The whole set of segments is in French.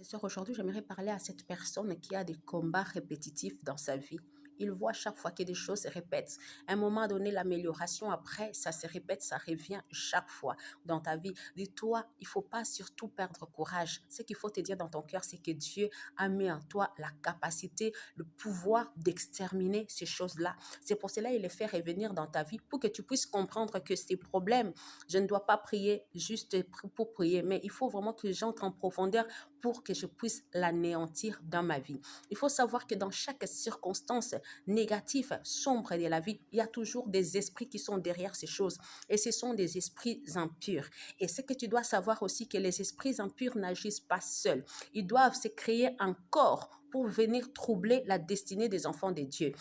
C'est sûr, aujourd'hui, j'aimerais parler à cette personne qui a des combats répétitifs dans sa vie. Il voit chaque fois que des choses se répètent. À un moment donné, l'amélioration, après, ça se répète, ça revient chaque fois dans ta vie. Dis-toi, il ne faut pas surtout perdre courage. Ce qu'il faut te dire dans ton cœur, c'est que Dieu a mis en toi la capacité, le pouvoir d'exterminer ces choses-là. C'est pour cela qu'il les fait revenir dans ta vie pour que tu puisses comprendre que ces problèmes, je ne dois pas prier juste pour prier, mais il faut vraiment que j'entre en profondeur pour que je puisse l'anéantir dans ma vie. Il faut savoir que dans chaque circonstance négative, sombre de la vie, il y a toujours des esprits qui sont derrière ces choses. Et ce sont des esprits impurs. Et ce que tu dois savoir aussi, que les esprits impurs n'agissent pas seuls. Ils doivent se créer un corps pour venir troubler la destinée des enfants de Dieu.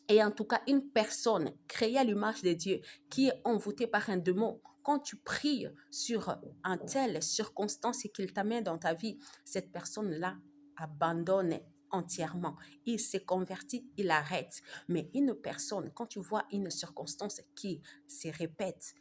Et en tout cas, une personne créée à l'image de Dieu qui est envoûtée par un démon, quand tu pries sur un tel circonstance et qu'il t'amène dans ta vie, cette personne-là abandonne entièrement. Il se convertit, il arrête. Mais une personne, quand tu vois une circonstance qui se répète,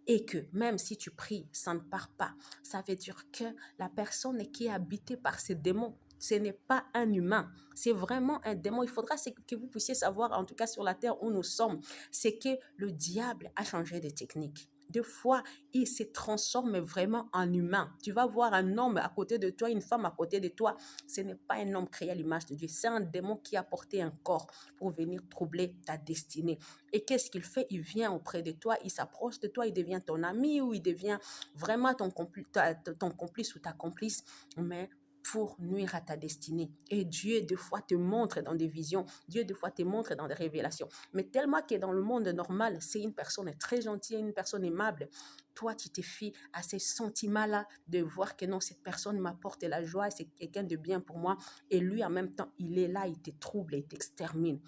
et que même si tu pries, ça ne part pas, ça veut dire que la personne qui est habitée par ces démons, ce n'est pas un humain, c'est vraiment un démon. Il faudra que vous puissiez savoir, en tout cas sur la terre où nous sommes, c'est que le diable a changé de technique. Des fois, il se transforme vraiment en humain. Tu vas voir un homme à côté de toi, une femme à côté de toi. Ce n'est pas un homme créé à l'image de Dieu. C'est un démon qui a porté un corps pour venir troubler ta destinée. Et qu'est-ce qu'il fait? Il vient auprès de toi, il s'approche de toi, il devient ton ami ou il devient vraiment ton complice ou ta complice. Mais pour nuire à ta destinée. Et Dieu, des fois, te montre dans des visions. Dieu, des fois, te montre dans des révélations. Mais tellement que dans le monde normal, c'est une personne très gentille, une personne aimable. Toi, tu te fies à ces sentiments-là de voir que non, cette personne m'apporte la joie, c'est quelqu'un de bien pour moi. Et lui, en même temps, il est là, il te trouble, il t'extermine.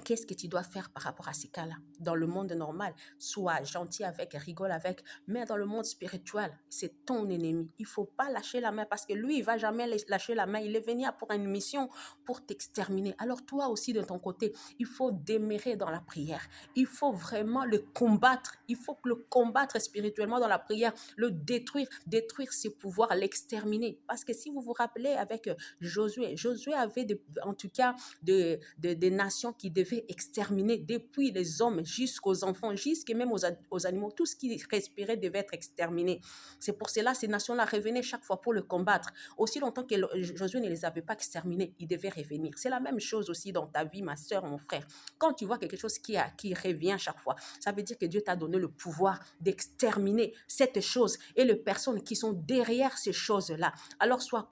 Qu'est-ce que tu dois faire par rapport à ces cas-là? Dans le monde normal, sois gentil avec, rigole avec, mais dans le monde spirituel, c'est ton ennemi. Il ne faut pas lâcher la main parce que lui, il ne va jamais lâcher la main. Il est venu pour une mission, pour t'exterminer. Alors toi aussi, de ton côté, il faut demeurer dans la prière. Il faut vraiment le combattre. Il faut le combattre spirituellement dans la prière, le détruire ses pouvoirs, l'exterminer. Parce que si vous vous rappelez avec Josué, Josué avait en tout cas des nations qui devaient exterminer, depuis les hommes jusqu'aux enfants, jusqu'à même aux animaux. Tout ce qui respirait devait être exterminé. C'est pour cela que ces nations-là revenaient chaque fois pour le combattre. Aussi longtemps que Josué ne les avait pas exterminés, ils devaient revenir. C'est la même chose aussi dans ta vie, ma soeur, mon frère. Quand tu vois quelque chose qui revient chaque fois, ça veut dire que Dieu t'a donné le pouvoir d'exterminer cette chose et les personnes qui sont derrière ces choses-là. Alors sois